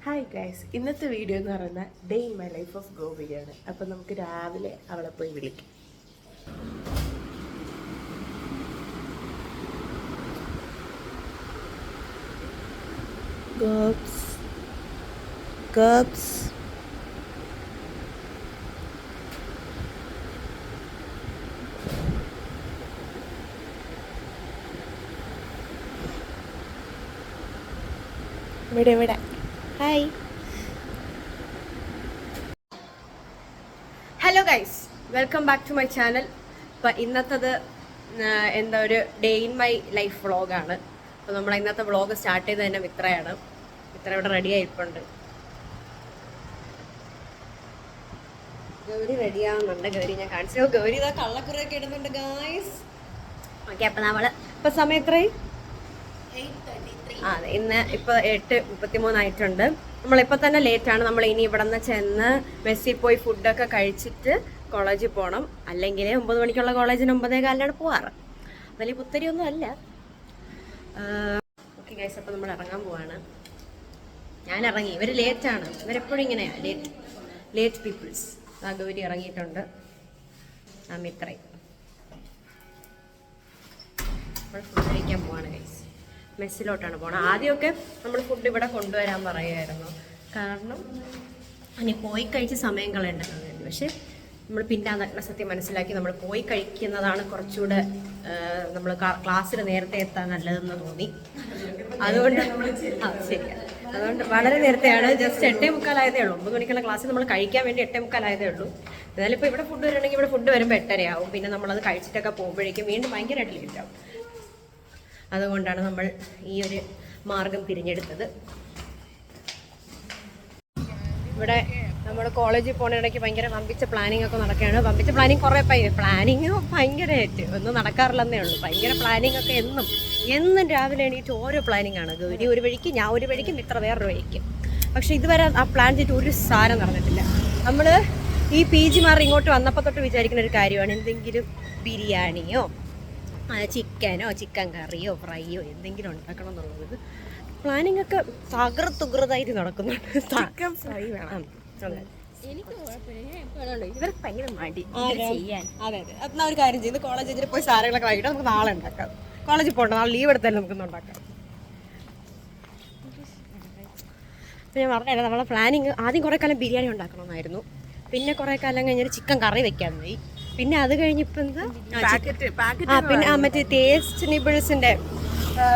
Hi guys, ഇന്നത്തെ video എന്ന് പറയുന്നത് day in my life of ഗോപികയാണ്. അപ്പം നമുക്ക് രാവിലെ അവളെ പോയി വിളിക്കാം. ഗോപ്സ് ഗോപ്സ് ഇവിടെ hi. Hello guys, welcome back to my channel. ഇപ്പം ഇന്നത്തത് എന്താ ഒരു ഡേ ഇൻ മൈ ലൈഫ് വ്ളോഗാണ്. അപ്പോൾ നമ്മൾ ഇന്നത്തെ വ്ളോഗ് സ്റ്റാർട്ട് ചെയ്ത് തന്നെ മിത്രയാണ്. മിത്ര ഇവിടെ റെഡി ആയിട്ടുണ്ട്. ഗൗരി റെഡി ആവുന്നുണ്ട്. ഗൗരി ഞാൻ കാണിച്ചു. ഗൗരി ഇതാ കള്ളക്കുറയൊക്കെ ഇടുന്നുണ്ട് ഗായ്സ്. ഓക്കെ, അപ്പം നമ്മൾ ഇപ്പം സമയം എത്രയും അതെ, ഇന്ന് ഇപ്പോൾ 8:33 ആയിട്ടുണ്ട്. നമ്മളിപ്പോൾ തന്നെ ലേറ്റാണ്. നമ്മൾ ഇനി ഇവിടെ നിന്ന് ചെന്ന് മെസ്സിൽ പോയി ഫുഡൊക്കെ കഴിച്ചിട്ട് കോളേജിൽ പോകണം. അല്ലെങ്കിൽ 9 മണിക്കുള്ള കോളേജിന് 9:15 പോവാറ്. വലിയ പുത്തരിയൊന്നും അല്ല. ഓക്കെ ഗൈസ്, അപ്പോൾ നമ്മൾ ഇറങ്ങാൻ പോവാണ്. ഞാൻ ഇറങ്ങി. ഇവർ ലേറ്റാണ്. ഇവരെപ്പോഴും ഇങ്ങനെയാണ്, ലേറ്റ് പീപ്പിൾസ്. ആ ഗൗരി ഇറങ്ങിയിട്ടുണ്ട്. ആ മിത്രയും നമ്മൾ ഫുഡ് കഴിക്കാൻ പോവാണ് ഗൈസ്. മെസ്സിലോട്ടാണ് പോകണം. ആദ്യമൊക്കെ നമ്മൾ ഫുഡ് ഇവിടെ കൊണ്ടുവരാൻ പറയുമായിരുന്നു, കാരണം ഇനി പോയി കഴിച്ച് സമയം കളയണ്ടല്ലോ. പക്ഷെ നമ്മൾ പിന്നെ അതൊക്കെ സത്യം മനസ്സിലാക്കി നമ്മൾ പോയി കഴിക്കുന്നതാണ് കുറച്ചുകൂടെ നമ്മൾ ക്ലാസ്സിൽ നേരത്തെ എത്താൻ നല്ലതെന്ന് തോന്നി. അതുകൊണ്ട് ശരിയാണ്. അതുകൊണ്ട് വളരെ നേരത്തെയാണ്. ജസ്റ്റ് 8:45 ഉള്ളൂ. 9 മണിക്കുള്ള ക്ലാസ്സിൽ നമ്മൾ കഴിക്കാൻ വേണ്ടി 8:45 ഉള്ളൂ. എന്നാലും ഇപ്പോൾ ഇവിടെ ഫുഡ് വരണമെങ്കിൽ ഇവിടെ ഫുഡ് വരുമ്പോൾ 8:30 ആവും. പിന്നെ നമ്മളത് കഴിച്ചിട്ടൊക്കെ പോകുമ്പോഴേക്കും വീണ്ടും ഭയങ്കരമായിട്ട് ലേറ്റ് ആവും. അതുകൊണ്ടാണ് നമ്മൾ ഈ ഒരു മാർഗം തിരഞ്ഞെടുത്തത്. ഇവിടെ നമ്മൾ കോളേജിൽ പോകുന്ന ഇടയ്ക്ക് ഭയങ്കര വമ്പിച്ച പ്ലാനിങ് ഒക്കെ നടക്കുകയാണ്. വമ്പിച്ച പ്ലാനിങ് കുറേ പ്ലാനിങ് ഭയങ്കരമായിട്ട് ഒന്നും നടക്കാറില്ലെന്നേ ഉള്ളൂ. ഭയങ്കര പ്ലാനിങ് ഒക്കെ എന്നും രാവിലെ എണീറ്റ് ഓരോ പ്ലാനിങ് ആണ്. ഗൗരി ഒരു വഴിക്ക്, ഞാൻ ഒരു വഴിക്കും, ഇത്ര വേറൊരു വഴിക്ക്. പക്ഷെ ഇതുവരെ ആ പ്ലാൻ ചെയ്തിട്ട് ഒരു സാരം നടന്നിട്ടില്ല. നമ്മൾ ഈ PG മാർ ഇങ്ങോട്ട് വന്നപ്പോൾ തൊട്ട് വിചാരിക്കുന്ന ഒരു കാര്യമാണ്, എന്തെങ്കിലും ബിരിയാണിയോ ചിക്കനോ ചിക്കൻ കറിയോ ഫ്രൈയോ എന്തെങ്കിലും ഉണ്ടാക്കണം എന്നുള്ളത്. പ്ലാനിങ് ഒക്കെ തകൃതായിട്ട് നടക്കുന്നുണ്ട്. ചിക്കൻ ഫ്രൈ വേണം. ഇവർക്ക് ഭയങ്കര മടി ചെയ്യാൻ. അതെ അതെ, എന്നാൽ ഒരു കാര്യം ചെയ്ത് കോളേജിൽ പോയി സാധനങ്ങളൊക്കെ വാങ്ങിയിട്ട് നമുക്ക് നാളെ ഉണ്ടാക്കാം. കോളേജിൽ പോകണ്ട, നാളെ ലീവ് എടുത്താലും നമുക്കൊന്ന് ഉണ്ടാക്കാം. അപ്പം ഞാൻ പറഞ്ഞത് നമ്മളെ പ്ലാനിങ് ആദ്യം കുറേ കാലം ബിരിയാണി ഉണ്ടാക്കണമെന്നായിരുന്നു. പിന്നെ കുറേ കാലം കഴിഞ്ഞിട്ട് ചിക്കൻ കറി വെക്കാൻ പോയി. പിന്നെ അത് കഴിഞ്ഞിപ്പോൾ എന്താ പിന്നെ മറ്റേ ടേസ്റ്റ് നിബിൾസിൻ്റെ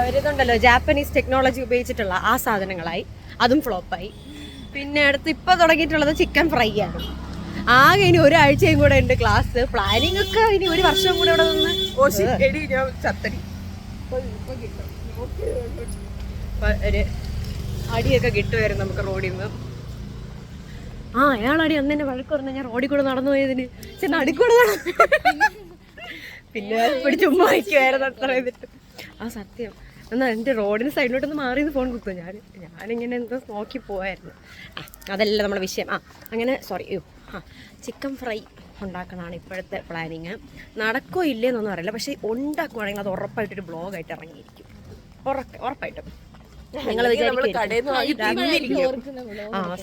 ഒരിതുണ്ടല്ലോ, ജാപ്പനീസ് ടെക്നോളജി ഉപയോഗിച്ചിട്ടുള്ള ആ സാധനങ്ങളായി. അതും ഫ്ലോപ്പായി. പിന്നെ അടുത്ത് ഇപ്പോൾ തുടങ്ങിയിട്ടുള്ളത് ചിക്കൻ ഫ്രൈ ആണ്. ആകെ ഇനി ഒരാഴ്ചയും കൂടെ ഉണ്ട് ക്ലാസ്. പ്ലാനിങ് ഒക്കെ ഇനി ഒരു വർഷം കൂടെ ഇവിടെ നിന്ന് ഒരു അടിയൊക്കെ കിട്ടുമായിരുന്നു നമുക്ക് റോഡിൽ നിന്ന്. അയാളടി അന്ന് എന്നെ വഴക്ക് പറഞ്ഞു ഞാൻ റോഡിൽ കൂടെ നടന്നു പോയതിന്. പക്ഷെ നടിക്കൂടെ പിന്നെ പിടിച്ച് ഉമ്മ വയ്ക്കുമായിരുന്നു അത്ര ചെയ്തിട്ട്. സത്യം എന്നാൽ എൻ്റെ റോഡിന് സൈഡിലോട്ടൊന്ന് മാറിയത് ഫോൺ കുത്തും. ഞാനിങ്ങനെ എന്തോ നോക്കി പോയായിരുന്നു. അതല്ല നമ്മളെ വിഷയം. അങ്ങനെ സോറി. ചിക്കൻ ഫ്രൈ ഉണ്ടാക്കണതാണ് ഇപ്പോഴത്തെ പ്ലാനിങ്. നടക്കോ ഇല്ലേന്നൊന്നും അറിയില്ല. പക്ഷേ ഉണ്ടാക്കുവാണെങ്കിൽ അത് ഉറപ്പായിട്ടൊരു ബ്ലോഗായിട്ട് ഇറങ്ങിയിരിക്കും. ഉറപ്പായിട്ടും നിങ്ങൾ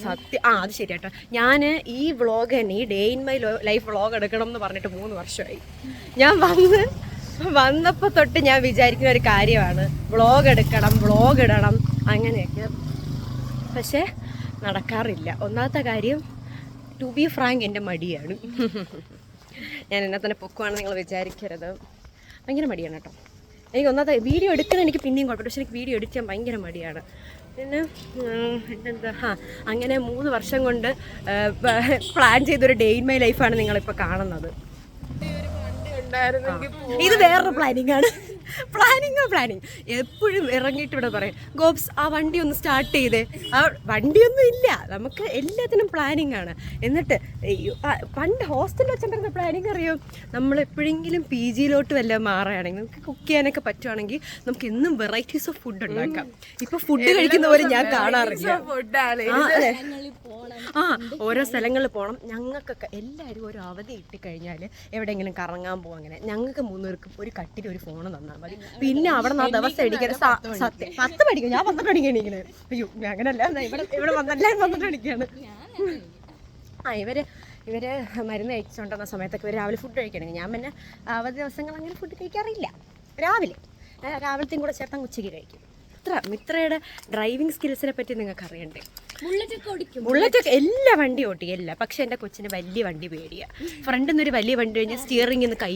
സത്യം. അത് ശരിയാട്ടോ. ഞാൻ ഈ വ്ളോഗ് തന്നെ, ഈ day in my life vlog എടുക്കണം എന്ന് പറഞ്ഞിട്ട് 3 വർഷമായി. ഞാൻ വന്നപ്പോൾ തൊട്ട് ഞാൻ വിചാരിക്കുന്ന ഒരു കാര്യമാണ് വ്ളോഗ് എടുക്കണം, വ്ളോഗ് ഇടണം അങ്ങനെയൊക്കെ. പക്ഷേ നടക്കാറില്ല. ഒന്നാമത്തെ കാര്യം, ടു ബി ഫ്രാങ്ക്, എൻ്റെ മടിയാണ്. ഞാൻ എന്നെ തന്നെ പൊക്കുവാണെന്ന് നിങ്ങൾ വിചാരിക്കരുത്. ഭയങ്കര മടിയാണ് കേട്ടോ. എനിക്ക് ഒന്നാമത്തെ വീഡിയോ എടുക്കുന്ന എനിക്ക് പിന്നെയും കുഴപ്പമില്ല. പക്ഷെ എനിക്ക് വീഡിയോ എഡിറ്റ് ചെയ്യാൻ ഭയങ്കര മടിയാണ്. പിന്നെ എന്താ അങ്ങനെ 3 വർഷം കൊണ്ട് പ്ലാൻ ചെയ്തൊരു ഡേ ഇൻ മൈ ലൈഫാണ് നിങ്ങളിപ്പോൾ കാണുന്നത്. ഇത് വേറൊരു പ്ലാനിങ് ആണ്. പ്ലാനിങ് എപ്പോഴും ഇറങ്ങിയിട്ട് ഇവിടെ പറയും, ഗോപ്സ് ആ വണ്ടി ഒന്ന് സ്റ്റാർട്ട് ചെയ്തേ. ആ വണ്ടിയൊന്നും ഇല്ല, നമുക്ക് എല്ലാത്തിനും പ്ലാനിങ് ആണ്. എന്നിട്ട് പണ്ട് ഹോസ്റ്റലിൽ വെച്ചിട്ടുണ്ടായിരുന്ന പ്ലാനിങ് അറിയോ, നമ്മൾ എപ്പോഴെങ്കിലും PGയിലോട്ട് വല്ല മാറുകയാണെങ്കിൽ നമുക്ക് കുക്ക് ചെയ്യാനൊക്കെ പറ്റുവാണെങ്കിൽ നമുക്ക് എന്നും വെറൈറ്റീസ് ഓഫ് ഫുഡ് ഉണ്ടാക്കാം. ഇപ്പൊ ഫുഡ് കഴിക്കുന്ന പോലെ ഞാൻ കാണാറില്ല. ആ ഓരോ സ്ഥലങ്ങളിൽ പോകണം. ഞങ്ങൾക്കൊക്കെ എല്ലാവരും ഒരു അവധി കിട്ടിക്കഴിഞ്ഞാൽ എവിടെയെങ്കിലും കറങ്ങാൻ പോകും. അങ്ങനെ ഞങ്ങൾക്ക് 3 പേർക്കും ഒരു കട്ടിൽ ഒരു ഫോൺ തന്നാൽ മതി. പിന്നെ അവിടെ നിന്ന് ആ ദിവസം അടിക്കാൻ സത്യം 10 പഠിക്കും. ഞാൻ 12 മണിക്കാണ് ഇങ്ങനെ. അയ്യോ അങ്ങനല്ല, ഇവിടെ വന്നെല്ലാവരും 12 മണിക്കാണ്. ഇവര് മരുന്ന് കഴിച്ചുകൊണ്ടിരുന്ന സമയത്തൊക്കെ ഇവർ രാവിലെ ഫുഡ് കഴിക്കണമെങ്കിൽ ഞാൻ പിന്നെ അവധി ദിവസങ്ങൾ അങ്ങനെ ഫുഡ് കഴിക്കാറില്ല. രാവിലത്തെയും കൂടെ ചേർത്താൻ ഉച്ചയ്ക്ക് കഴിക്കും. മിത്രയുടെ ഡ്രൈവിംഗ് സ്കിൽസിനെ പറ്റി നിങ്ങൾക്ക് അറിയണ്ടേ? ബുള്ളറ്റൊക്കെ എല്ലാ വണ്ടി ഓട്ടിയല്ല, പക്ഷെ എൻ്റെ കൊച്ചിന് വലിയ വണ്ടി പേടിയാ. ഫ്രണ്ടിൽ നിന്നൊരു വലിയ വണ്ടി കഴിഞ്ഞാൽ സ്റ്റിയറിംഗ് നിന്ന് കൈ,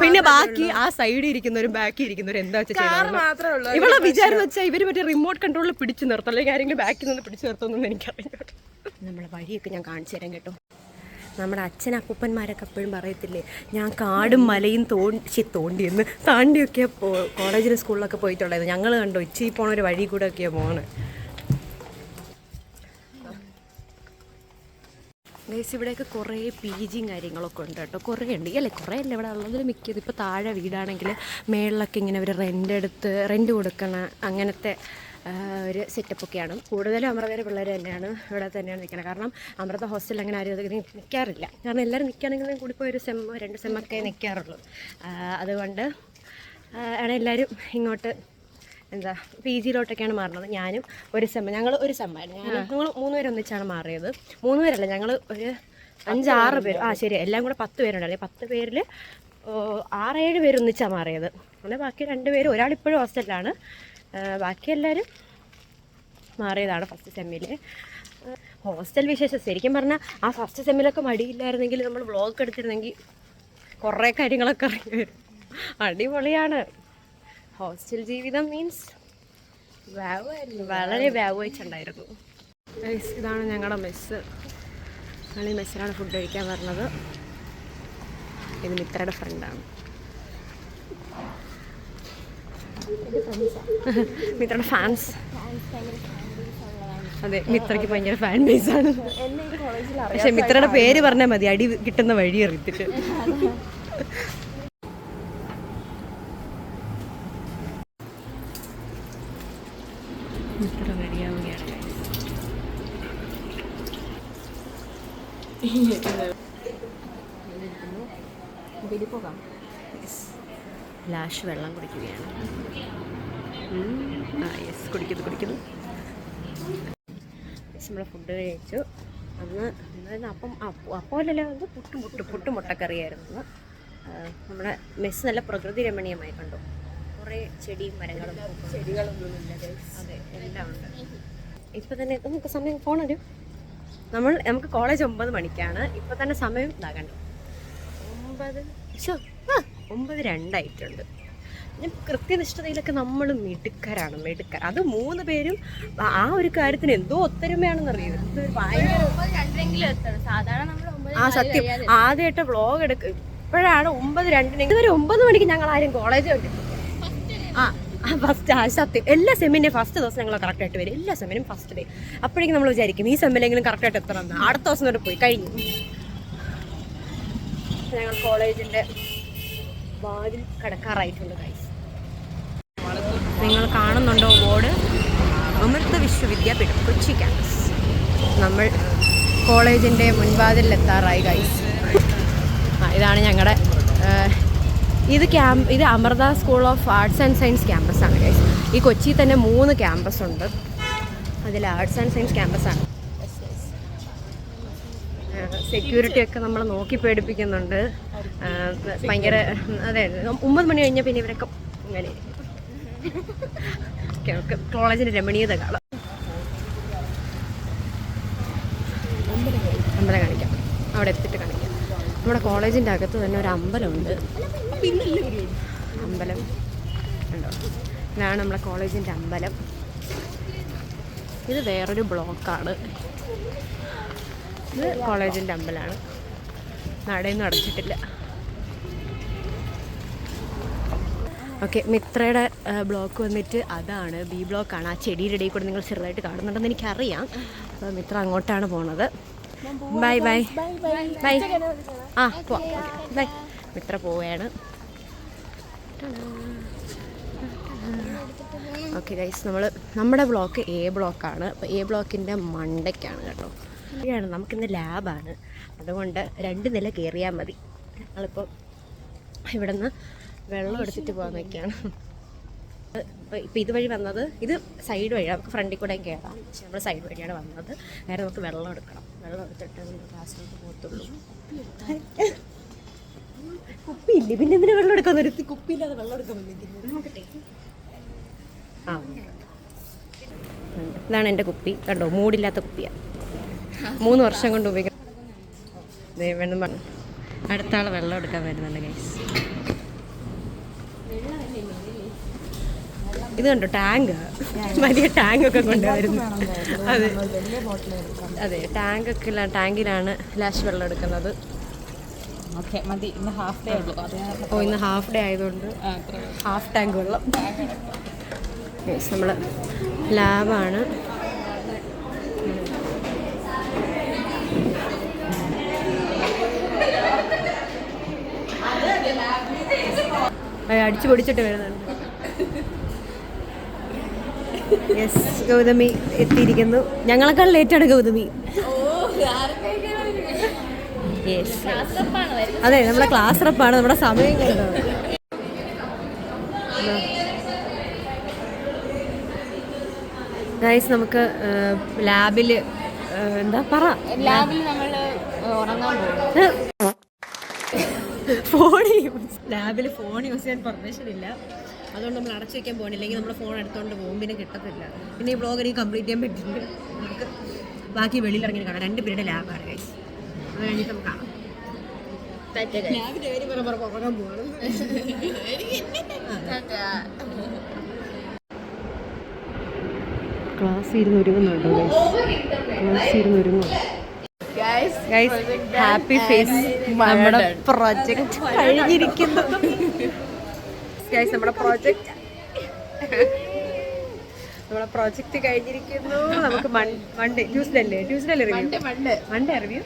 പിന്നെ ബാക്കി ആ സൈഡിൽ ഇരിക്കുന്നവരും ബാക്കിൽ ഇരിക്കുന്നവരും എന്താ വെച്ചാൽ ഇവളെ വിചാരം വെച്ചാൽ ഇവര് മറ്റേ റിമോട്ട് കൺട്രോളിൽ പിടിച്ചു നിർത്തും, അല്ലെങ്കിൽ ആരെങ്കിലും ബാക്കിൽ നിന്ന് പിടിച്ചു നിർത്തുമെന്നൊന്നും എനിക്കറിയാം. നമ്മളെ വഴിയൊക്കെ ഞാൻ കാണിച്ചു തരാം കേട്ടോ. നമ്മുടെ അപ്പൂപ്പന്മാരൊക്കെ എപ്പോഴും പറയത്തില്ലേ, ഞാൻ കാടും മലയും തോണ്ടിയെന്ന് താണ്ടിയൊക്കെ കോളേജിലും സ്കൂളിലൊക്കെ പോയിട്ടുള്ളത്. ഞങ്ങൾ കണ്ടോ ഇച്ചി പോണ ഒരു വഴി കൂടെ ഒക്കെയാണ് പോകണേ. ഗൈസ് ഇവിടെയൊക്കെ കുറേ PG കാര്യങ്ങളൊക്കെ ഉണ്ട് കേട്ടോ. കുറേ ഉണ്ട് അല്ലേ, കുറേ അല്ല ഇവിടെ ഉള്ളതിൽ മിക്കത്. ഇപ്പോൾ താഴെ വീടാണെങ്കിൽ മേളിലൊക്കെ ഇങ്ങനെ അവർ റെൻറ്റ് കൊടുക്കണ അങ്ങനത്തെ ഒരു സെറ്റപ്പൊക്കെയാണ്. കൂടുതലും അമൃതയുടെ പിള്ളേർ തന്നെയാണ് ഇവിടെ തന്നെയാണ് നിൽക്കുന്നത്. കാരണം അമൃത ഹോസ്റ്റലിൽ അങ്ങനെ ആരും അധികം നിൽക്കാറില്ല. കാരണം എല്ലാവരും നിൽക്കുകയാണെങ്കിലും കൂടിപ്പോയി ഒരു സെം 2 സെമ്മൊക്കെ നിൽക്കാറുള്ളൂ. അതുകൊണ്ട് ആണ് എല്ലാവരും ഇങ്ങോട്ട് PGയിലോട്ടൊക്കെയാണ് മാറുന്നത്. ഞാനും ഒരു സെമ്മ, ഞങ്ങൾ ഒരു സെമ്മായിരുന്നു. ഞങ്ങൾ 3 പേര് ഒന്നിച്ചാണ് മാറിയത്. 3 പേരല്ല, ഞങ്ങൾ ഒരു 5-6 പേര്. ശരി, എല്ലാം കൂടെ 10 പേരുണ്ടല്ലേ. 10 പേരിൽ 6-7 പേര് ഒന്നിച്ചാണ് മാറിയത്. അങ്ങനെ ബാക്കി 2 പേര്, ഒരാളിപ്പോഴും ഹോസ്റ്റലിലാണ്. ബാക്കി എല്ലാവരും മാറിയതാണ് ഫസ്റ്റ് സെമ്മിൽ. ഹോസ്റ്റൽ വിശേഷം ശരിക്കും പറഞ്ഞാൽ ആ ഫസ്റ്റ് സെമ്മിലൊക്കെ മടിയില്ലായിരുന്നെങ്കിൽ നമ്മൾ വ്ളോഗ് എടുത്തിരുന്നെങ്കിൽ കുറേ കാര്യങ്ങളൊക്കെ അറിഞ്ഞു വരും. അടിപൊളിയാണ് ഹോസ്റ്റൽ ജീവിതം. മീൻസ് വളരെ വ്യാപരിച്ചുണ്ടായിരുന്നു. ഇതാണ് ഞങ്ങളുടെ മെസ്സ്. ഞങ്ങൾ ഈ മെസ്സിലാണ് ഫുഡ് കഴിക്കാൻ വരുന്നത്. ഇത് മിത്രയുടെ ഫ്രണ്ടാണ്. മിത്രയുടെ ഫാൻസ്. അതെ, മിത്രയ്ക്ക് ഭയങ്കര ഫാൻ ബേസ് ആണ്. പക്ഷെ മിത്രയുടെ പേര് പറഞ്ഞാൽ മതി, അടി കിട്ടുന്ന വഴി അറിയത്തിട്ട്. മിത്ര റെഡിയാവുകയാണ്. പോകാം. ലാഷ് വെള്ളം കുടിക്കുകയാണ്. യെസ്, കുടിക്കുന്നു. നമ്മൾ ഫുഡ് കഴിച്ചു. അന്ന് അപ്പോഴല്ലോ അത് പുട്ടും മുട്ടക്കറിയായിരുന്നു. നമ്മുടെ മെസ്സ് നല്ല പ്രകൃതി രമണീയമായി കണ്ടു. കുറേ ചെടിയും മരങ്ങളും അതെ എല്ലാം ഉണ്ട്. ഇപ്പം തന്നെ നമുക്ക് സമയം ഫോണൊരു നമുക്ക് കോളേജ് 9 മണിക്കാണ്. ഇപ്പം തന്നെ സമയം ഇതാകണ്ടോ 9:02 ആയിട്ടുണ്ട്. കൃത്യനിഷ്ഠതയിലൊക്കെ നമ്മൾ മിടുക്കരാണ്. അത് 3 പേരും ആ ഒരു കാര്യത്തിന് എന്തോ ഒത്തൊരുമയാണെന്നറിയത്. സത്യം ആദ്യമായിട്ട് വ്ളോഗ് എടുക്കുക ഇപ്പോഴാണ്. 9:02 ഇതുവരെ 9 മണിക്ക് ഞങ്ങൾ ആരും കോളേജ് കണ്ടിട്ടില്ല. ഫസ്റ്റ് സത്യം എല്ലാ സെമ്മിൻ്റെയും ഫസ്റ്റ് ദിവസം ഞങ്ങൾ കറക്റ്റായിട്ട് വരും. എല്ലാ സെമ്മിനും ഫസ്റ്റ് ഡേ. അപ്പോഴേക്കും നമ്മൾ വിചാരിക്കും ഈ സെമ്മിലെങ്കിലും കറക്റ്റായിട്ട് എത്തണം. അടുത്ത ദിവസം തൊട്ട് പോയി കഴിഞ്ഞു. ഞങ്ങൾ കോളേജിൻ്റെ വാതിൽ കടക്കാറായിട്ടുണ്ട് ഗൈസ്. നിങ്ങൾ കാണുന്നുണ്ടോ ബോർഡ്? അമൃത വിശ്വവിദ്യാപീഠം കൊച്ചി ക്യാമ്പസ്. നമ്മൾ കോളേജിൻ്റെ മുൻവാതിലെത്താറായി ഗൈസ്. ഇതാണ് ഞങ്ങളുടെ ഇത് Amrita school of arts and science ക്യാമ്പസാണ് ഗൈസ്. ഈ കൊച്ചിയിൽ തന്നെ 3 ക്യാമ്പസ് ഉണ്ട്. അതിൽ ആർട്സ് ആൻഡ് സയൻസ് ക്യാമ്പസാണ്. സെക്യൂരിറ്റി ഒക്കെ നമ്മൾ നോക്കി പേടിപ്പിക്കുന്നുണ്ട്. ഭയങ്കര അതെ 9 മണി കഴിഞ്ഞാൽ പിന്നെ ഇവരൊക്കെ ഇങ്ങനെ കോളേജിൻ്റെ രമണീയത കാണാം. അമ്പലം കാണിക്കാം, അവിടെ എത്തിയിട്ട് കാണിക്കാം. നമ്മുടെ കോളേജിൻ്റെ അകത്ത് തന്നെ ഒരു അമ്പലമുണ്ട്. അമ്പലം ഉണ്ടോ? ഇതാണ് നമ്മുടെ കോളേജിൻ്റെ അമ്പലം. ഇത് വേറൊരു ബ്ലോക്കാണ്. ഇത് കോളേജിൻ്റെ അമ്പലമാണ്. നടയൊന്നും അടച്ചിട്ടില്ല. ഓക്കെ, മിത്രയുടെ ബ്ലോക്ക് വന്നിട്ട് അതാണ് B ബ്ലോക്കാണ്. ആ ചെടിയുടെ ഇടയിൽ കൂടെ നിങ്ങൾ ചെറുതായിട്ട് കാണുന്നുണ്ടെന്ന് എനിക്കറിയാം. അപ്പോൾ മിത്ര അങ്ങോട്ടാണ് പോണത്. By bye by. പോവാം. ബൈ. മിത്ര പോവുകയാണ്. ഓക്കെ ഗൈസ്, നമ്മുടെ ബ്ലോക്ക് A ബ്ലോക്കാണ്. അപ്പോൾ A ബ്ലോക്കിൻ്റെ മണ്ടയ്ക്കാണ് കേട്ടോ. നമുക്കിന്ന് ലാബാണ്, അതുകൊണ്ട് 2 നില കയറിയാൽ മതി. ഞങ്ങളിപ്പോൾ ഇവിടെ നിന്ന് വെള്ളം എടുത്തിട്ട് പോകാൻ നോക്കിയാണ്. ഇപ്പം ഇതുവഴി വന്നത്, ഇത് സൈഡ് വഴിയാണ്, നമുക്ക് ഫ്രണ്ടിൽ കൂടെ കയറാം. പക്ഷെ നമ്മൾ സൈഡ് വഴിയാണ് വന്നത്. നേരെ നമുക്ക് വെള്ളം എടുക്കണം. വെള്ളം എടുത്തിട്ട് നമ്മൾ ക്ലാസ്സിലോട്ട് പോകത്തുള്ളൂ. കുപ്പിയില്ലേ, പിന്നെ എന്തിനാ വെള്ളം എടുക്കാൻ നിർത്തി? കുപ്പിയില്ലാതെ വെള്ളം എടുക്കാൻ നോക്കട്ടെ. ആ, ഇതാണ് എൻ്റെ കുപ്പി. കണ്ടോ, മൂടില്ലാത്ത കുപ്പിയാണ്. 3 വർഷം കൊണ്ട് ഉപയോഗിക്കാം. വേണം പറഞ്ഞു അടുത്ത ആൾ വെള്ളം എടുക്കാൻ വരുന്നുണ്ട് ഗൈസ്. ഇത് കണ്ടോ, ടാങ്ക്, വലിയ ടാങ്കൊക്കെ കൊണ്ടുവരുന്നു. അതെ അതെ, ടാങ്കിലാണ് ലാസ്റ്റ് വെള്ളം എടുക്കുന്നത്. ഇന്ന് ഹാഫ് ഡേ ആയതുകൊണ്ട് ഹാഫ് ടാങ്ക് വെള്ളം. നമ്മൾ ലാബാണ്. അടിച്ചു പൊടിച്ചിട്ട് വരുന്നുണ്ട്. യെസ്, ഗൗതമി എത്തിയിരിക്കുന്നു. ഞങ്ങളെക്കാൾ ലേറ്റാണ് ഗൗതമി. യെസ്, അതെ, നമ്മുടെ ക്ലാസ് റപ്പാണ്. നമ്മുടെ സമയം കണ്ടോ. ഗൈസ്, നമുക്ക് ലാബിൽ എന്താ പറ, ലാബിൽ നമ്മൾ ഉറങ്ങാൻ പോകും. ലാബിൽ ഫോൺ യൂസ് ചെയ്യാൻ പെർമിഷൻ ഇല്ല, അതുകൊണ്ട് നമ്മൾ അടച്ചു വയ്ക്കാൻ പോകണില്ലെങ്കിൽ നമ്മൾ ഫോൺ എടുത്തുകൊണ്ട് പോകും, പിന്നെ കിട്ടത്തില്ല. പിന്നെ ഈ വ്ളോഗ് എനിക്ക് കംപ്ലീറ്റ് ചെയ്യാൻ പറ്റില്ല. നമുക്ക് ബാക്കി വെളിയിൽ ഇറങ്ങി കാണാം. 2 പേരുടെ ലാബാണ് ഗൈസ്. അത് കഴിഞ്ഞിട്ട് നമുക്ക് കാണാം. ലാബിൻ്റെ കാര്യം പറഞ്ഞപ്പോൾ ഉറങ്ങാൻ പോകണം. ക്ലാസ് ഇരുന്ന് ഒരുങ്ങുന്നുണ്ടോ ക്ലാസ് ഇരുന്ന് ഒരുങ്ങും. Happy face. നമ്മുടെ പ്രൊജക്ട് കഴിഞ്ഞിരിക്കുന്നു. നമ്മുടെ പ്രോജക്റ്റ് കഴിഞ്ഞിരിക്കുന്നു. നമുക്ക് Monday Tuesday review. Monday review.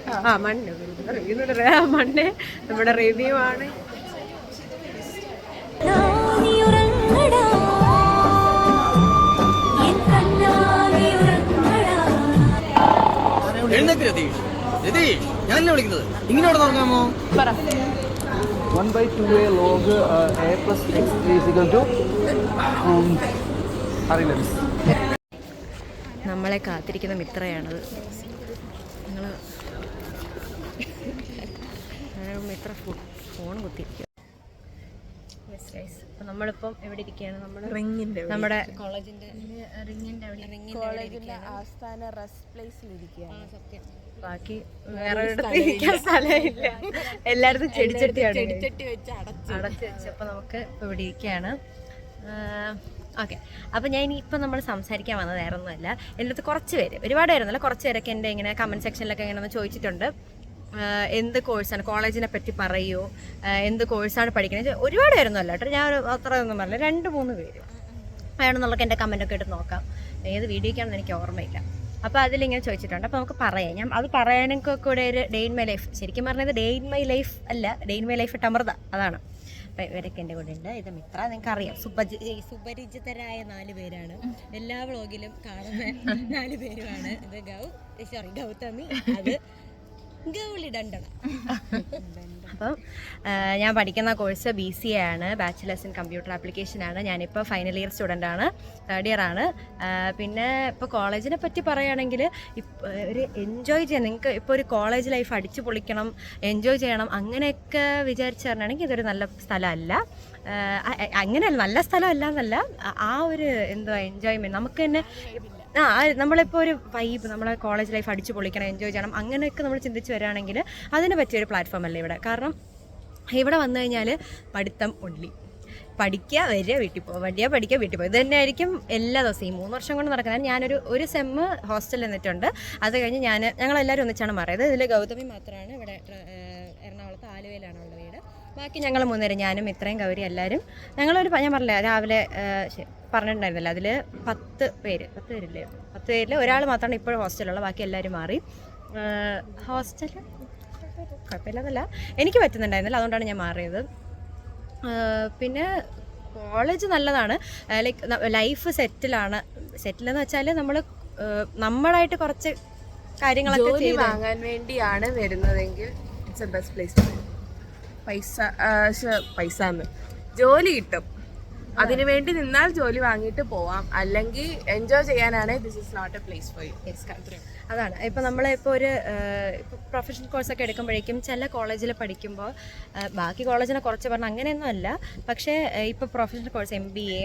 Monday നമ്മുടെ റിവ്യൂ ആണ്. ഞാനല്ലേ വിളിക്കുന്നത്, ഇങ്ങനെയോടെ നോക്കാമോ? 1/2a log a plus x3 is equal to നമ്മളെ കാത്തിരിക്കുന്ന മിത്രയാണത്. മിത്ര ഫോൺ കുത്തിയിരിക്കുക. അപ്പം നമ്മളിപ്പം എവിടെ ഇരിക്കുകയാണ്? നമ്മുടെ കോളേജിന്റെ ആസ്ഥാന റെസ്റ്റ് പ്ലേസിൽ ഇരിക്കുകയാണ്. സത്യം, ബാക്കി വേറെ ഇരിക്കാൻ സ്ഥലമില്ല. എല്ലായിടത്തും ചെടിച്ചട്ടിയാണ് അടച്ചു വെച്ചപ്പോൾ നമുക്ക് ഇവിടെ ഇരിക്കുകയാണ്. ഓക്കെ, അപ്പോൾ ഞാൻ ഇനിയിപ്പോൾ നമ്മൾ സംസാരിക്കാൻ വന്നത് വേറെ ഒന്നുമല്ല. എൻ്റെ അടുത്ത് കുറച്ച് പേര്, ഒരുപാട് പേരൊന്നുമല്ല, കുറച്ച് പേരൊക്കെ എൻ്റെ ഇങ്ങനെ കമൻറ്റ് സെക്ഷനിലൊക്കെ ഇങ്ങനെ ഒന്ന് ചോദിച്ചിട്ടുണ്ട്, എന്ത് കോഴ്സാണ്, കോളേജിനെ പറ്റി പറയുമോ, എന്ത് കോഴ്സാണ് പഠിക്കുന്നത്. ഒരുപാട് പേരൊന്നുമല്ല കേട്ടോ, ഞാൻ അത്രയൊന്നും പറഞ്ഞില്ല, 2-3 പേര് വേണമെന്നുള്ളതൊക്കെ എൻ്റെ കമൻറ്റൊക്കെ എടുത്ത് നോക്കാം. ഏത് വീഡിയോയ്ക്കാണെന്ന് എനിക്ക് ഓർമ്മയില്ല. അപ്പോൾ അതിലിങ്ങനെ ചോദിച്ചിട്ടുണ്ട്. അപ്പോൾ നമുക്ക് പറയാം. ഞാൻ അത് പറയാനൊക്കെ കൂടെ ഒരു ഡേ ഇൻ മൈ ലൈഫ്, ശരിക്കും പറഞ്ഞത് ഡേ ഇൻ മൈ ലൈഫ് അല്ല, ഡേ ഇൻ മൈ ലൈഫ് ഇട്ട് അമൃത, അതാണ്. അപ്പോൾ ഇവരൊക്കെ എൻ്റെ കൂടെ ഉണ്ട്. ഇത് മിത്ര, നിങ്ങൾക്ക് അറിയാം, സുപരിചിതരായ 4 പേരാണ്, എല്ലാ വ്ളോഗിലും കാണുന്ന 4 പേരുമാണ്. ഇത് ഗൗതമി, അത് ഗൗളി ഡണ്ടണ. അപ്പം ഞാൻ പഠിക്കുന്ന കോഴ്സ് BCA ആണ്, ബാച്ചിലേഴ്സ് ഇൻ കമ്പ്യൂട്ടർ ആപ്ലിക്കേഷൻ ആണ്. ഞാനിപ്പോൾ ഫൈനൽ ഇയർ സ്റ്റുഡൻ്റ് ആണ്, 3rd ഇയർ ആണ്. പിന്നെ ഇപ്പോൾ കോളേജിനെ പറ്റി പറയുകയാണെങ്കിൽ ഒരു എൻജോയ് ചെയ്യാൻ, നിങ്ങൾക്ക് ഇപ്പോൾ ഒരു കോളേജ് ലൈഫ് അടിച്ചു പൊളിക്കണം, എൻജോയ് ചെയ്യണം അങ്ങനെയൊക്കെ വിചാരിച്ചു പറഞ്ഞാണെങ്കിൽ ഇതൊരു നല്ല സ്ഥലമല്ല. അങ്ങനെയല്ല, നല്ല സ്ഥലമല്ല എന്നല്ല, ആ ഒരു എന്തുവാ എൻജോയ്മെൻറ്റ് നമുക്ക് തന്നെ. നമ്മളിപ്പോൾ ഒരു വൈബ്, നമ്മളെ കോളേജ് ലൈഫ് അടിച്ചു പൊളിക്കണം, എൻജോയ് ചെയ്യണം, അങ്ങനെയൊക്കെ നമ്മൾ ചിന്തിച്ച് വരികയാണെങ്കിൽ അതിന് പറ്റിയൊരു പ്ലാറ്റ്ഫോം അല്ല ഇവിടെ. കാരണം ഇവിടെ വന്നു കഴിഞ്ഞാൽ പഠിത്തം ഒൺലി, പഠിക്കുക, വരിക, വീട്ടിൽ പോകുക, പഠിക്കുക, വീട്ടിൽ പോകുക, ഇത് തന്നെ ആയിരിക്കും എല്ലാ ദിവസവും. ഈ 3 വർഷം കൊണ്ട് നടക്കുന്നത്. ഞാനൊരു സെമ്മ് ഹോസ്റ്റലിൽ നിന്നിട്ടുണ്ട്. അത് കഴിഞ്ഞ് ഞങ്ങളെല്ലാവരും ഒന്നിച്ചാണ് മാറിയത്. ഇതിൽ ഗൗതമി മാത്രമാണ് ഇവിടെ എറണാകുളത്ത് ആലുവയിലാണ് ഉള്ള വീട്. ബാക്കി ഞങ്ങൾ 3 പേര്, ഞാനും ഇത്രയും ഗൗരി എല്ലാവരും ഞങ്ങളൊരു, ഞാൻ പറഞ്ഞില്ല രാവിലെ പറഞ്ഞിട്ടുണ്ടായിരുന്നില്ല, അതിൽ 10 പേരില്ലേ, 10 പേരിൽ ഒരാൾ മാത്രമാണ് ഇപ്പോഴും ഹോസ്റ്റലുള്ള, ബാക്കി എല്ലാവരും മാറി. ഹോസ്റ്റൽ കുഴപ്പമില്ലെന്നല്ല, എനിക്ക് പറ്റുന്നുണ്ടായിരുന്നില്ല, അതുകൊണ്ടാണ് ഞാൻ മാറിയത്. പിന്നെ കോളേജ് നല്ലതാണ്, ലൈക്ക് ലൈഫ് സെറ്റിലെന്ന് വെച്ചാൽ നമ്മളായിട്ട് കുറച്ച് കാര്യങ്ങളൊക്കെ ജോലി ചെയ്ത് വാങ്ങാൻ വേണ്ടിയാണ് വരുന്നതെങ്കിൽ ഇറ്റ്സ് എ ബെസ്റ്റ് പ്ലേസ്. പൈസ ജോലി കിട്ടും, അതിനു വേണ്ടി നിന്നാൽ ജോലി വാങ്ങിയിട്ട് പോവാം. അല്ലെങ്കിൽ എൻജോയ് ചെയ്യാനാണ് this is not a place for you. അതാണ് ഇപ്പം നമ്മളിപ്പോൾ ഒരു പ്രൊഫഷണൽ കോഴ്സൊക്കെ എടുക്കുമ്പോഴേക്കും ചില കോളേജിൽ പഠിക്കുമ്പോൾ ബാക്കി കോളേജിനെ കുറച്ച് പറഞ്ഞാൽ അങ്ങനെയൊന്നും അല്ല. പക്ഷേ ഇപ്പോൾ പ്രൊഫഷണൽ കോഴ്സ് MBA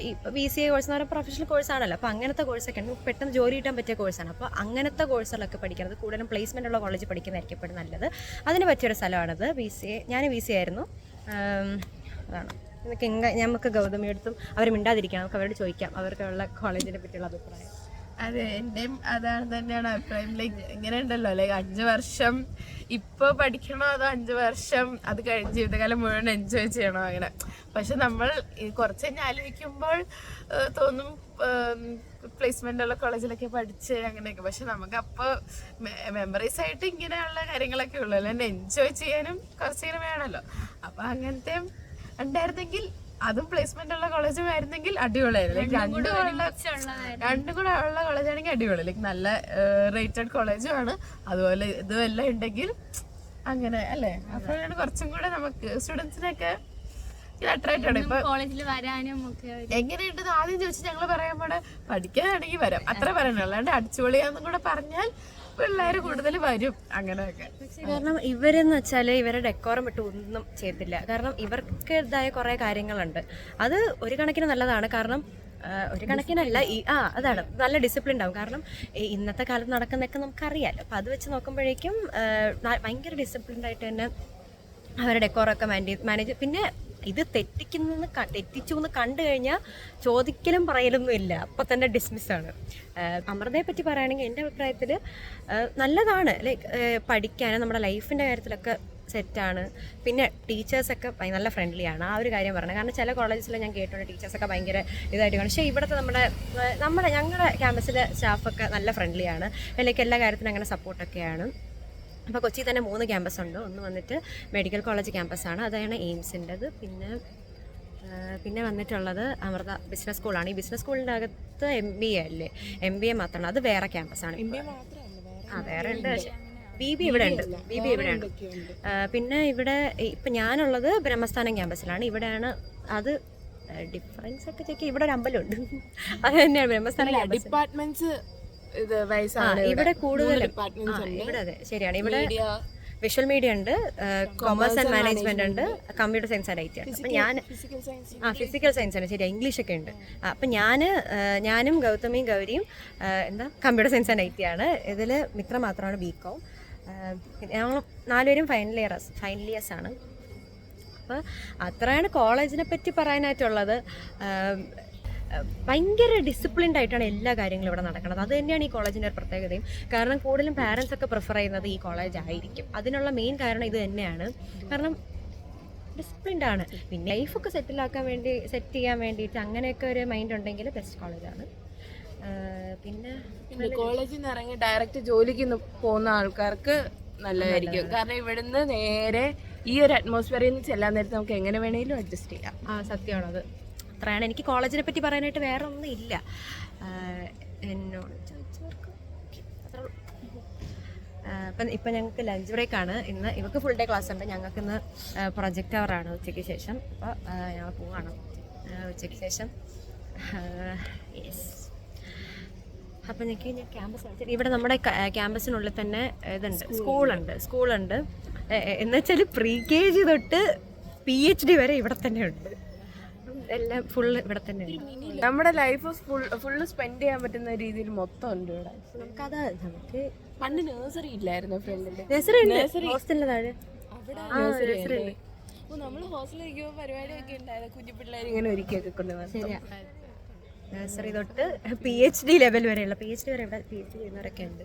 ഈ BCA കോഴ്സ് എന്ന് പറയുമ്പോൾ പ്രൊഫഷണൽ കോഴ്സാണല്ലോ. അപ്പോൾ അങ്ങനത്തെ കോഴ്സൊക്കെ ഉണ്ട്, പെട്ടെന്ന് ജോലി കിട്ടാൻ പറ്റിയ കോഴ്സാണ്. അപ്പോൾ അങ്ങനത്തെ കോഴ്സുകളൊക്കെ പഠിക്കുന്നത് കൂടുതലും പ്ലേസ്മെൻ്റ് ഉള്ള കോളേജിൽ പഠിക്കുന്നതായിരിക്കും എപ്പോഴും നല്ലത്. അതിന് പറ്റിയൊരു സ്ഥലമാണത് BCA. ഞാൻ BCA ആയിരുന്നു. അതാണ് നമുക്ക് ഗൗതമിയടുത്തും അവർ മിണ്ടാതിരിക്കാം, നമുക്ക് അവരോട് ചോദിക്കാം അവർക്കുള്ള കോളേജിനെ പറ്റിയുള്ള അഭിപ്രായം. അതെ, എൻ്റെയും അതാണ് തന്നെയാണ് അഭിപ്രായം. ലൈക്ക് ഇങ്ങനെ ഉണ്ടല്ലോ, ലൈക്ക് 5 വർഷം ഇപ്പോൾ പഠിക്കണോ അതോ 5 വർഷം അത് കഴിഞ്ഞ് ജീവിതകാലം മുഴുവൻ എൻജോയ് ചെയ്യണോ അങ്ങനെ. പക്ഷെ നമ്മൾ കുറച്ച് കഴിഞ്ഞ് ആലോചിക്കുമ്പോൾ തോന്നും പ്ലേസ്മെൻ്റ് ഉള്ള കോളേജിലൊക്കെ പഠിച്ച് അങ്ങനെയൊക്കെ. പക്ഷെ നമുക്ക് അപ്പോൾ മെമ്മറീസ് ആയിട്ട് ഇങ്ങനെയുള്ള കാര്യങ്ങളൊക്കെ ഉള്ളൂ, അല്ലാണ്ട് എൻജോയ് ചെയ്യാനും കുറച്ചേരം വേണമല്ലോ. അപ്പം അങ്ങനത്തെ ഉണ്ടായിരുന്നെങ്കിൽ അതും പ്ലേസ്മെന്റ് ഉള്ള കോളേജും ആയിരുന്നെങ്കിൽ അടിപൊളിയായിരുന്നു. ലൈക്ക് രണ്ടും കൂടെ ഉള്ള കോളേജാണെങ്കിൽ അടിപൊളി, ലൈക്ക് നല്ല റേറ്റഡ് കോളേജും ആണ്. അതുപോലെ ഇതുമെല്ലാം ഉണ്ടെങ്കിൽ അങ്ങനെ അല്ലേ. അപ്പോഴാണ് കുറച്ചും കൂടെ നമുക്ക് സ്റ്റുഡൻസിനൊക്കെ അട്രാക്റ്റ് ആണ്. ഇപ്പൊ കോളേജിൽ വരാനും ഒക്കെ എങ്ങനെയുണ്ട് ആദ്യം ചോദിച്ചാൽ ഞങ്ങൾ പറയാൻ പോണെ പഠിക്കാനാണെങ്കിൽ വരാം, അത്ര പറയണല്ലോ. അല്ലാണ്ട് അടിച്ചുപൊളിയാന്നും കൂടെ പറഞ്ഞാൽ പിള്ളേർ കൂടുതൽ വരും അങ്ങനെയൊക്കെ. കാരണം ഇവരെന്ന് വെച്ചാൽ ഇവരെ ഡെക്കോറം വിട്ട് ഒന്നും ചെയ്യത്തില്ല. കാരണം ഇവർക്കേതായ കുറേ കാര്യങ്ങളുണ്ട്. അത് ഒരു കണക്കിന് നല്ലതാണ്. കാരണം ഒരു കണക്കിനല്ല അതാണ് നല്ല ഡിസിപ്ലിൻ ഉണ്ടാവും. കാരണം ഇന്നത്തെ കാലത്ത് നടക്കുന്നതൊക്കെ നമുക്കറിയാമല്ലോ. അപ്പം അത് വെച്ച് നോക്കുമ്പോഴേക്കും ഭയങ്കര ഡിസിപ്ലിൻഡായിട്ട് തന്നെ അവരുടെ ഡെക്കോറൊക്കെ മാനേജ്. പിന്നെ ഇത് തെറ്റിച്ചു എന്ന് കണ്ടു കഴിഞ്ഞാൽ ചോദിക്കലും പറയലൊന്നും ഇല്ല, അപ്പം തന്നെ ഡിസ്മിസ്സാണ്. അമൃതയെ പറ്റി പറയുകയാണെങ്കിൽ എൻ്റെ അഭിപ്രായത്തിൽ നല്ലതാണ്. ലൈക്ക് പഠിക്കാനും നമ്മുടെ ലൈഫിൻ്റെ കാര്യത്തിലൊക്കെ സെറ്റാണ്. പിന്നെ ടീച്ചേഴ്സൊക്കെ നല്ല ഫ്രണ്ട്ലിയാണ്, ആ ഒരു കാര്യം പറയണം. കാരണം ചില കോളേജസിൽ ഞാൻ കേട്ടിട്ടുണ്ട് ടീച്ചേഴ്സൊക്കെ ഭയങ്കര ഇതായിട്ട് കാണും. പക്ഷേ ഇവിടുത്തെ ഞങ്ങളുടെ ക്യാമ്പസിലെ സ്റ്റാഫൊക്കെ നല്ല ഫ്രണ്ട്ലിയാണ്. ലൈക്ക് എല്ലാ കാര്യത്തിനും അങ്ങനെ സപ്പോർട്ടൊക്കെയാണ്. അപ്പോൾ കൊച്ചി തന്നെ 3 ക്യാമ്പസ് ഉണ്ട്. ഒന്ന് വന്നിട്ട് മെഡിക്കൽ കോളേജ് ക്യാമ്പസാണ്, അതാണ് എയിംസിൻ്റെത്. പിന്നെ വന്നിട്ടുള്ളത് അമൃത ബിസിനസ് സ്കൂളാണ്. ഈ ബിസിനസ് സ്കൂളിൻ്റെ അകത്ത് MBA അല്ലേ, MBA മാത്രമാണ്, അത് വേറെ ക്യാമ്പസാണ്. വേറെ ഉണ്ട്, പക്ഷേ BBA ഇവിടെ ഉണ്ട്. പിന്നെ ഇവിടെ ഇപ്പം ഞാനുള്ളത് ബ്രഹ്മസ്ഥാനം ക്യാമ്പസിലാണ്. ഇവിടെയാണ് അത് ഡിഫറൻസ് ഒക്കെ ചെക്ക്. ഇവിടെ ഒരു അമ്പലമുണ്ട്, അത് തന്നെയാണ് ബ്രഹ്മസ്ഥാനം ഡിപ്പാർട്ട്മെന്റ്സ്. ഇവിടെ കൂടുതലും ഇവിടെ അതെ ശരിയാണ്. ഇവിടെ വിഷ്വൽ മീഡിയ ഉണ്ട്, കൊമേഴ്സ് ആൻഡ് മാനേജ്മെന്റ് ഉണ്ട്, കമ്പ്യൂട്ടർ സയൻസ് ആൻഡ് IT ആണ്. അപ്പം ഞാൻ ഫിസിക്കൽ സയൻസ് ആണ്, ശരിയാ, ഇംഗ്ലീഷൊക്കെ ഉണ്ട്. അപ്പം ഞാനും ഗൗതമിയും ഗൗരിയും കമ്പ്യൂട്ടർ സയൻസ് ആൻഡ് IT ആണ്. ഇതിൽ മിത്ര മാത്രമാണ് BCom. ഞങ്ങൾ 4 പേരും ഫൈനൽ ഇയേഴ്സ് ആണ്. അപ്പോൾ അത്രയാണ് കോളേജിനെ പറ്റി പറയാനായിട്ടുള്ളത്. ഭയങ്കര ഡിസിപ്ലിൻഡ് ആയിട്ടാണ് എല്ലാ കാര്യങ്ങളും ഇവിടെ നടക്കുന്നത്. അത് തന്നെയാണ് ഈ കോളേജിൻ്റെ ഒരു പ്രത്യേകതയും. കാരണം കൂടുതലും പാരൻസ് ഒക്കെ പ്രിഫർ ചെയ്യുന്നത് ഈ കോളേജ് ആയിരിക്കും. അതിനുള്ള മെയിൻ കാരണം ഇത് തന്നെയാണ്. കാരണം ഡിസിപ്ലിൻഡ് ആണ്. പിന്നെ ലൈഫൊക്കെ സെറ്റ് ചെയ്യാൻ വേണ്ടിയിട്ട് അങ്ങനെയൊക്കെ ഒരു മൈൻഡ് ഉണ്ടെങ്കിൽ ബെസ്റ്റ് കോളേജാണ്. പിന്നെ കോളേജിൽ നിന്ന് ഇറങ്ങി ഡയറക്റ്റ് ജോലിക്ക് പോകുന്ന ആൾക്കാർക്ക് നല്ലതായിരിക്കും. കാരണം ഇവിടുന്ന് നേരെ ഈ ഒരു അറ്റ്മോസ്ഫിയറിൽ നിന്ന് ചെല്ലാൻ നേരത്തെ നമുക്ക് എങ്ങനെ വേണേലും അഡ്ജസ്റ്റ് ചെയ്യാം. സത്യമാണത്. അത്രയാണ്. എനിക്ക് കോളേജിനെ പറ്റി പറയാനായിട്ട് വേറെ ഒന്നും ഇല്ല. എന്നോട് ചോദിച്ചവർക്ക് ഇപ്പം ഞങ്ങൾക്ക് ലഞ്ച് ബ്രേക്കാണ് ഇന്ന്. ഇവർക്ക് ഫുൾ ഡേ ക്ലാസ് ഉണ്ട്, ഞങ്ങൾക്ക് ഇന്ന് പ്രൊജക്റ്റ് അവറാണ് ഉച്ചയ്ക്ക് ശേഷം. അപ്പോൾ ഞങ്ങൾ പോവാണ് ഉച്ചയ്ക്ക് ശേഷം. യെസ്. അപ്പം എനിക്ക് ഞാൻ ക്യാമ്പസ് ഇവിടെ നമ്മുടെ ക്യാമ്പസിനുള്ളിൽ തന്നെ ഇതുണ്ട്, സ്കൂളുണ്ട്. എന്നുവെച്ചാൽ pre-KG തൊട്ട് PhD വരെ ഇവിടെ തന്നെ ഉണ്ട്. എല്ലാം ഫുള്ള് ഇവിടെ തന്നെ ഉണ്ട്. നമ്മുടെ ലൈഫ് ഫുള്ള് സ്പെൻഡ് ചെയ്യാൻ പറ്റുന്ന രീതിയിൽ മൊത്തം ഉണ്ട് ഇവിടെ. നമുക്ക് പണ്ട് നഴ്സറി ഇല്ലായിരുന്നു ഫ്രണ്ടില്. ഹോസ്റ്റലിന്റെ താഴെ നമ്മൾ ഹോസ്റ്റലിൽ ഇരിക്കുമ്പോൾ പരിപാടിയൊക്കെ ഉണ്ടായിരുന്നു. കുഞ്ഞു പിള്ളേർ ഇങ്ങനെ ഒരുക്കിയൊക്കെ കൊണ്ടുവന്നു. ശരിയാ. നഴ്സറി തൊട്ട് PhD ലെവൽ വരെയുള്ള PhD വരെ ഇവിടെ PhD ചെയ്യുന്നവരൊക്കെ ഉണ്ട്.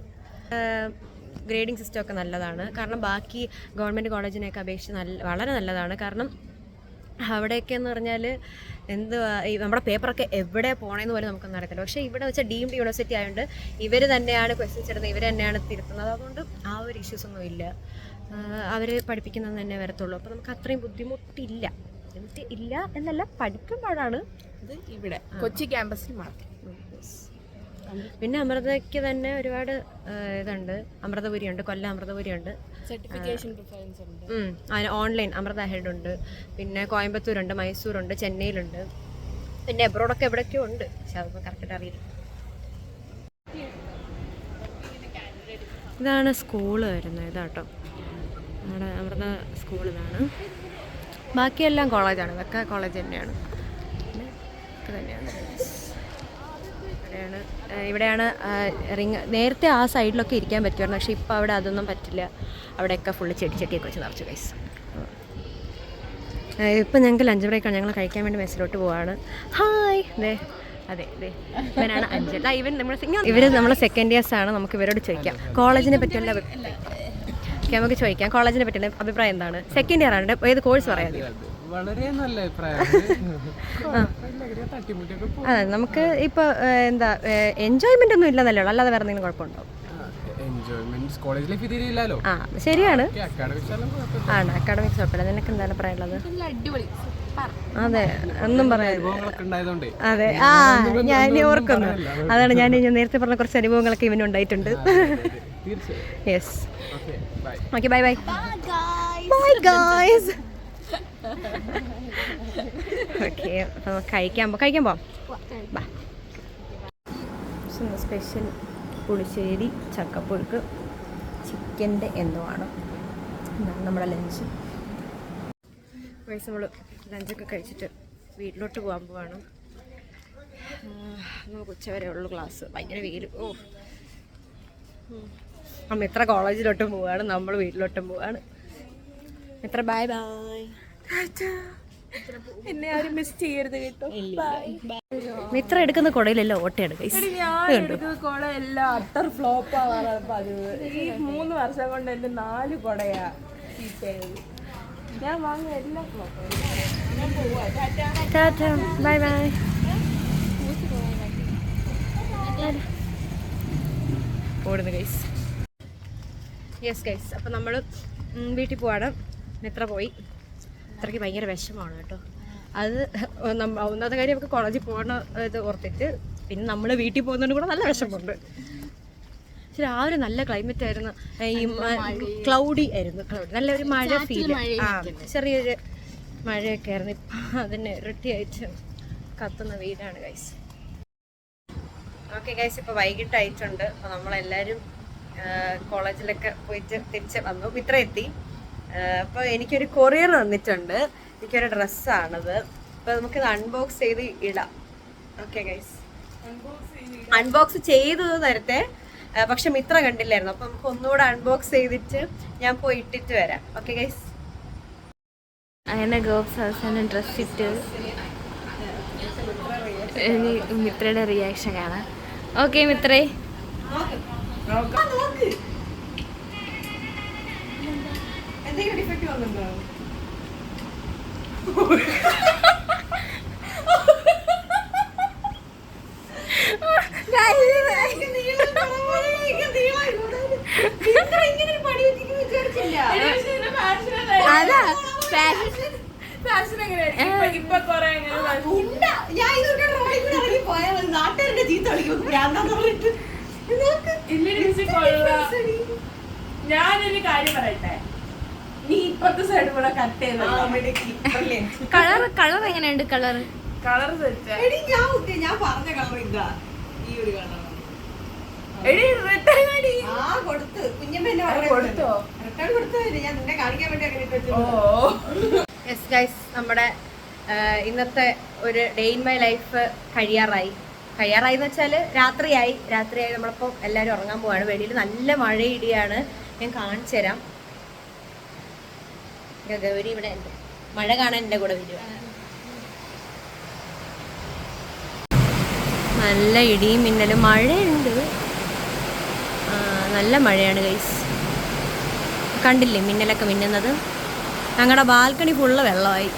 ഗ്രേഡിങ് സിസ്റ്റം ഒക്കെ നല്ലതാണ്. കാരണം ബാക്കി ഗവൺമെൻറ് കോളേജിനെയൊക്കെ അപേക്ഷിച്ച് വളരെ നല്ലതാണ്. കാരണം അവിടെയൊക്കെ എന്ന് പറഞ്ഞാൽ ഈ നമ്മുടെ പേപ്പറൊക്കെ എവിടെ പോകണമെന്ന് പോലും നമുക്കൊന്നും അറിയത്തില്ല. പക്ഷേ ഇവിടെ വെച്ചാൽ ഡീംഡ് യൂണിവേഴ്സിറ്റി ആയതുകൊണ്ട് ഇവർ തന്നെയാണ് ക്വസ്റ്റ്യൻസ് ഇടുന്നത്, ഇവർ തന്നെയാണ് തിരുത്തുന്നത്. അതുകൊണ്ട് ആ ഒരു ഇഷ്യൂസൊന്നും ഇല്ല. അവർ പഠിപ്പിക്കുന്നത് തന്നെ വരത്തുള്ളൂ. അപ്പോൾ നമുക്ക് അത്രയും ബുദ്ധിമുട്ടില്ല എന്നല്ല, പഠിക്കുമ്പോഴാണ് ഇത് ഇവിടെ കൊച്ചി ക്യാമ്പസിൽ മാത്രം. പിന്നെ അമൃതയ്ക്ക് തന്നെ ഒരുപാട് ഇതുണ്ട്. അമൃതപുരി ഉണ്ട്, കൊല്ലം അമൃതപുരി ഉണ്ട്, സർട്ടിഫിക്കേഷൻ പ്രിഫറൻസ് ഉണ്ട്. അതിന് ഓൺലൈൻ അമൃത ഹെഡ് ഉണ്ട്, പിന്നെ കോയമ്പത്തൂരുണ്ട്, മൈസൂരുണ്ട്, ചെന്നൈയിലുണ്ട്, പിന്നെ എബ്രോഡൊക്കെ എവിടെയൊക്കെയോ ഉണ്ട്. പക്ഷെ അതൊന്നും കറക്റ്റായിട്ട് അറിയില്ല. ഇതാണ് സ്കൂള് വരുന്നത്. ഇതാട്ടോ നമ്മുടെ അമൃത സ്കൂൾ ഇതാണ്. ബാക്കിയെല്ലാം കോളേജാണ്. ഇതൊക്കെ കോളേജ് തന്നെയാണ്. ഇത് തന്നെയാണ്. ഇവിടെയാണ് റിങ്. നേരത്തെ ആ സൈഡിലൊക്കെ ഇരിക്കാൻ പറ്റുമായിരുന്നു, പക്ഷേ ഇപ്പോൾ അവിടെ അതൊന്നും പറ്റില്ല. അവിടെയൊക്കെ ഫുള്ള് ചെടിയൊക്കെ വെച്ച് നിറച്ചു ഗൈസ്. ഇപ്പം ഞങ്ങൾക്ക് ലഞ്ച് ബ്രേക്കാണ്. ഞങ്ങൾ കഴിക്കാൻ വേണ്ടി മെസ്സിലോട്ട് പോവാണ്. ഹായ്, അതെ ഇവനാണ് അഞ്ചൽ. ഇവൻ ഇവർ നമ്മളെ സെക്കൻഡ് ഇയേഴ്സ് ആണ്. നമുക്ക് ഇവരോട് ചോദിക്കാം കോളേജിനെ പറ്റിയുള്ള നമുക്ക് ചോദിക്കാം കോളേജിനെ പറ്റിയുള്ള അഭിപ്രായം എന്താണ്. സെക്കൻഡ് ഇയർ ആണ്. ഏത് കോഴ്സ് പറയാം? വളരെ നല്ല അഭിപ്രായം. അതെ, നമുക്ക് ഇപ്പോൾ എന്താ എൻജോയ്മെന്റ് ഒന്നും ഇല്ലെന്നല്ലേ ഉള്ളൂ, അല്ലാതെ വേറെ എന്തെങ്കിലും കുഴപ്പമുണ്ടോ? ആ ശരിയാണ്, ആണ് അക്കാഡമിക്സ് കുഴപ്പമില്ല. നിനക്ക് എന്താണ് പറയാനുള്ളത്? അതെ, ഒന്നും പറയാൻ. അതെ, ഞാൻ ഓർക്കുന്നു. അതാണ് ഞാൻ നേരത്തെ പറഞ്ഞ കുറച്ച് അനുഭവങ്ങളൊക്കെ ഇവനുണ്ടായിട്ടുണ്ട്. Yes, okay, bye bye bye guys. Okay, അപ്പോൾ നമുക്ക് കഴിക്കാൻ പോവാം. സ്പെഷ്യൽ പുളിശ്ശേരി, ചക്കപ്പുഴുക്ക്, ചിക്കൻ്റെ എന്തോ ആണ്. ഇതാണ് നമ്മുടെ ലഞ്ച്. വയസ്സ് നമ്മൾ ലഞ്ചൊക്കെ കഴിച്ചിട്ട് വീട്ടിലോട്ട് പോകാൻ പോവാണ്. നമുക്ക് ഉച്ചവരെ ഉള്ളു ക്ലാസ്. ഭയങ്കര വെയിൽ. അമ്മ ഇത്ര കോളേജിലോട്ടും പോവാണ്, നമ്മൾ വീട്ടിലോട്ടും പോവാണ്. ഇത്ര ബൈ ബൈ. എന്നെ ആരും മിസ് ചെയ്യരുത് കേട്ടോ. മിത്ര എടുക്കുന്ന കുടയിലെല്ലാം ഓട്ടയെടുക്കും. കുട എല്ലാം അട്ടർ ഫ്ലോപ്പ് ആവാറാണ് പതിവ്. ഈ 3 വർഷം കൊണ്ട് എന്റെ 4 കുടയാ ചീത്തയത്. ഞാൻ വാങ്ങുന്ന എല്ലാം ഫ്ലോപ്പ്. Bye bye. ഓടുന്നു ഗൈസ്. യെസ് ഗൈസ്, അപ്പം നമ്മൾ വീട്ടിൽ പോവാണ്. മിത്ര പോയി. ഇത്രയ്ക്ക് ഭയങ്കര വിഷമമാണ് കേട്ടോ. അത് ഒന്നാമത്തെ കാര്യം നമുക്ക് കോളേജിൽ പോകണ ഇത് ഓർത്തിട്ട്, പിന്നെ നമ്മൾ വീട്ടിൽ പോകുന്നതുകൊണ്ട് കൂടെ നല്ല വിഷമമുണ്ട്. പക്ഷെ രാവിലെ നല്ല ക്ലൈമറ്റ് ആയിരുന്നു. ഈ ക്ലൗഡി ആയിരുന്നു. നല്ലൊരു മഴ ഫീൽ, ചെറിയൊരു മഴയൊക്കെ ആയിരുന്നു. ഇപ്പം അതിന് ഇരട്ടിയായിട്ട് കത്തുന്ന വീടാണ് ഗൈസ്. ഓക്കെ ഗൈസ്, ഇപ്പോൾ വൈകിട്ടായിട്ടുണ്ട്. അപ്പോൾ നമ്മളെല്ലാവരും കോളേജിലൊക്കെ പോയിട്ട് തിരിച്ച് വന്നു. ഇത്ര എത്തി. അപ്പോൾ എനിക്കൊരു കൊറിയർ വന്നിട്ടുണ്ട്. എനിക്കൊരു ഡ്രസ്സാണത്. അപ്പോൾ നമുക്കിത് അൺബോക്സ് ചെയ്ത് ഇടാം. ഓക്കെ ഗൈസ്, അൺബോക്സ് ചെയ്തത് നേരത്തെ, പക്ഷെ മിത്ര കണ്ടില്ലായിരുന്നു. അപ്പോൾ നമുക്ക് ഒന്നുകൂടെ അൺബോക്സ് ചെയ്തിട്ട് ഞാൻ പോയി ഇട്ടിട്ട് വരാം. Okay guys. അങ്ങനെ ഗേൾസ് അവസാനം ഡ്രസ് ഇട്ട് മിത്രയുടെ റിയാക്ഷൻ കാണാം. ഓക്കെ മിത്രേ, എന്തെങ്കിലും ഡിഫക്റ്റ് വന്നിട്ടുണ്ടോ? അതാ നാട്ടുകാരുടെ ചീത്ത ഞാനൊരു കാര്യം പറയട്ടെ, നീ ഇപ്പത്തെ സൈഡ് കൂടെ കട്ട് ചെയ്ത കളർ എങ്ങനെയുണ്ട്? കളർ ഞാൻ പറഞ്ഞ കളർ ഇതാ, ഈ ഒരു കളർ. യെസ് ഗൈസ്, നമ്മുടെ ഇന്നത്തെ ഒരു ഡേ ഇൻ മൈ ലൈഫ് കഴിയാറായി എന്ന് വെച്ചാൽ രാത്രിയായി നമ്മളിപ്പോൾ എല്ലാവരും ഉറങ്ങാൻ പോവാണ്. വെളിയിൽ നല്ല മഴ ഇടിയാണ്. ഞാൻ കാണിച്ചു തരാം. ഗൗരി ഇവിടെ ഉണ്ട്. മഴ കാണാൻ എൻ്റെ കൂടെ വരിക. നല്ല ഇടിയും മിന്നലും, മഴയുണ്ട്, നല്ല മഴയാണ് ഗൈസ്. കണ്ടില്ലേ മിന്നലൊക്കെ മിന്നുന്നത്? ഞങ്ങളുടെ ബാൽക്കണി ഫുള്ള് വെള്ളമായി.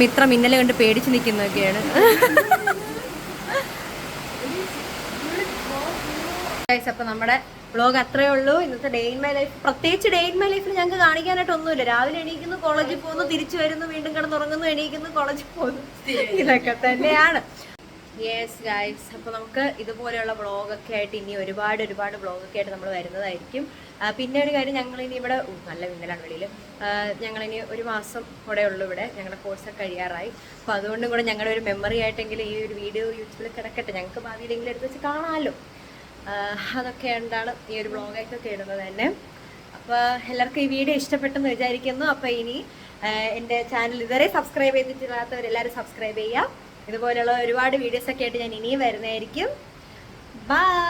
മിത്ര മിന്നൽ കണ്ട് പേടിച്ച് നിൽക്കുന്നതൊക്കെയാണ്. ഗൈസ്, അപ്പോൾ നമ്മുടെ വ്ളോഗ് അത്രേ ഉള്ളൂ. ഇന്നത്തെ ഡേ ഇൻ മൈ ലൈഫ്, പ്രത്യേകിച്ച് ഡേ ഇൻ മൈ ലൈഫിൽ ഞങ്ങൾക്ക് കാണിക്കാനായിട്ട് ഒന്നുമില്ല. രാവിലെ എണീക്കുന്നു, കോളേജിൽ പോകുന്നു, തിരിച്ചു വരുന്നു, വീണ്ടും കിടന്നുറങ്ങുന്നു, എണീക്കുന്നു, കോളേജിൽ പോകുന്നു, ഇതൊക്കെ തന്നെയാണ്. യെസ് ഗൈസ്, അപ്പോൾ നമുക്ക് ഇതുപോലെയുള്ള വ്ളോഗൊക്കെ ആയിട്ട് ഇനി ഒരുപാട് വ്ളോഗൊക്കെ ആയിട്ട് നമ്മൾ വരുന്നതായിരിക്കും. പിന്നെ ഒരു കാര്യം, ഞങ്ങളിനി ഇവിടെ നല്ല മിന്നലാണ് വെളിയിൽ, ഞങ്ങളിനി ഒരു മാസം കൂടെ ഉള്ളൂ ഇവിടെ, ഞങ്ങളുടെ കോഴ്സൊക്കെ കഴിയാറായി. അപ്പോൾ അതുകൊണ്ടും കൂടെ ഞങ്ങളുടെ ഒരു മെമ്മറി ആയിട്ടെങ്കിലും ഈ ഒരു വീഡിയോ യൂട്യൂബിൽ കിടക്കട്ടെ, ഞങ്ങൾക്ക് ഭാവിയിലെങ്കിലും എടുത്ത് വെച്ച് കാണാമല്ലോ. അതൊക്കെ എന്താണ് ഈ ഒരു വ്ളോഗൊക്കെ ഇടുന്നത് തന്നെ. അപ്പോൾ എല്ലാവർക്കും ഈ വീഡിയോ ഇഷ്ടപ്പെട്ടെന്ന് വിചാരിക്കുന്നു. അപ്പോൾ ഇനി എൻ്റെ ചാനൽ ഇതുവരെ സബ്സ്ക്രൈബ് ചെയ്തിട്ടില്ലാത്തവരെല്ലാവരും സബ്സ്ക്രൈബ് ചെയ്യുക. ഇതുപോലെയുള്ള ഒരുപാട് വീഡിയോസൊക്കെ ആയിട്ട് ഞാൻ ഇനിയും വരുന്നതായിരിക്കും. ബൈ.